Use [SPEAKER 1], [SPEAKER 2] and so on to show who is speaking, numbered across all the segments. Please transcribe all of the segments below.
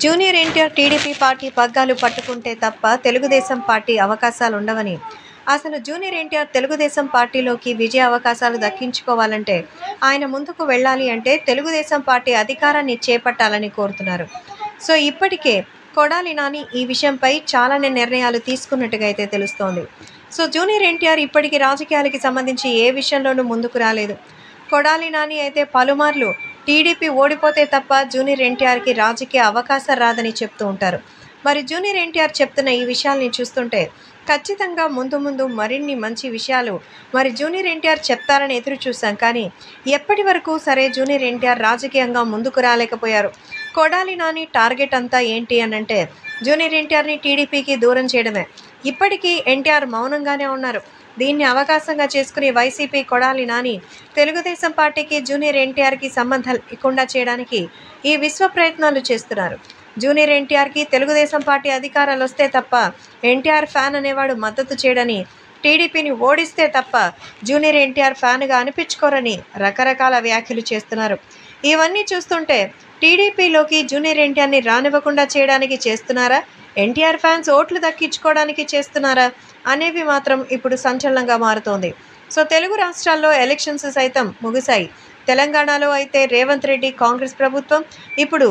[SPEAKER 1] Junior NTR TDP party పగ్గాలు పట్టుకుంటే తప్ప తెలుగుదేశం పార్టీ అవకాశాలు ఉండవని, అసలు జూనియర్ ఎన్టీఆర్ తెలుగుదేశం పార్టీలోకి విజయ అవకాశాలు దక్కించుకోవాలంటే ఆయన ముందుకు వెళ్ళాలి అంటే తెలుగుదేశం పార్టీ అధికారాన్ని చేపట్టాలని కోరుతున్నారు. సో ఇప్పటికే కొడాలి నాని ఈ విషయంపై చాలానే నిర్ణయాలు తీసుకున్నట్టుగా అయితే తెలుస్తోంది. సో జూనియర్ ఎన్టీఆర్ ఇప్పటికీ రాజకీయాలకి సంబంధించి ఏ విషయంలోనూ ముందుకు రాలేదు. కొడాలి నాని అయితే పలుమార్లు టీడీపీ ఓడిపోతే తప్ప జూనియర్ ఎన్టీఆర్కి రాజకీయ అవకాశం రాదని చెప్తూ ఉంటారు. మరి జూనియర్ ఎన్టీఆర్ చెప్తున్న ఈ విషయాల్ని చూస్తుంటే ఖచ్చితంగా ముందు ముందు మరిన్ని మంచి విషయాలు మరి జూనియర్ ఎన్టీఆర్ చెప్తారని ఎదురు చూసాం. కానీ ఎప్పటి వరకు సరే జూనియర్ ఎన్టీఆర్ రాజకీయంగా ముందుకు రాలేకపోయారు. కొడాలి నాని టార్గెట్ అంతా ఏంటి అనంటే జూనియర్ ఎన్టీఆర్ని టీడీపీకి దూరం చేయడమే. ఇప్పటికీ ఎన్టీఆర్ మౌనంగానే ఉన్నారు. దీన్ని అవకాశంగా చేసుకుని వైసీపీ కొడాలి నాని తెలుగుదేశం పార్టీకి జూనియర్ ఎన్టీఆర్కి సంబంధం లేకుండా చేయడానికి ఈ విశ్వ ప్రయత్నాలు చేస్తున్నారు. జూనియర్ ఎన్టీఆర్కి తెలుగుదేశం పార్టీ అధికారాలు వస్తే తప్ప ఎన్టీఆర్ ఫ్యాన్ అనేవాడు మద్దతు చేయడని, టీడీపీని ఓడిస్తే తప్ప జూనియర్ ఎన్టీఆర్ ఫ్యాన్గా అనిపించుకోరని రకరకాల వ్యాఖ్యలు చేస్తున్నారు. ఇవన్నీ చూస్తుంటే టీడీపీలోకి జూనియర్ ఎన్టీఆర్ని రానివ్వకుండా చేయడానికి చేస్తున్నారా, ఎన్టీఆర్ ఫ్యాన్స్ ఓట్లు దక్కించుకోవడానికి చేస్తున్నారా అనేవి మాత్రం ఇప్పుడు సంచలనంగా మారుతోంది. సో తెలుగు రాష్ట్రాల్లో ఎలక్షన్స్ సైతం ముగిశాయి. తెలంగాణలో అయితే రేవంత్ రెడ్డి కాంగ్రెస్ ప్రభుత్వం, ఇప్పుడు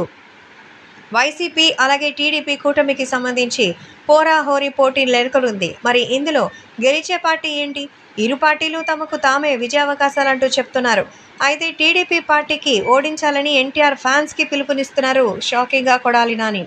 [SPEAKER 1] వైసీపీ అలాగే టీడీపీ కూటమికి సంబంధించి పోరాహోరీ పోటీ నెలకొంది. మరి ఇందులో గెలిచే పార్టీ ఏంటి? ఇరు పార్టీలు తమకు తామే విజయావకాశాలంటూ చెప్తున్నారు. అయితే టీడీపీ పార్టీకి ఓడించాలని ఎన్టీఆర్ ఫ్యాన్స్కి పిలుపునిస్తున్నారు షాకింగ్గా కొడాలి నాని.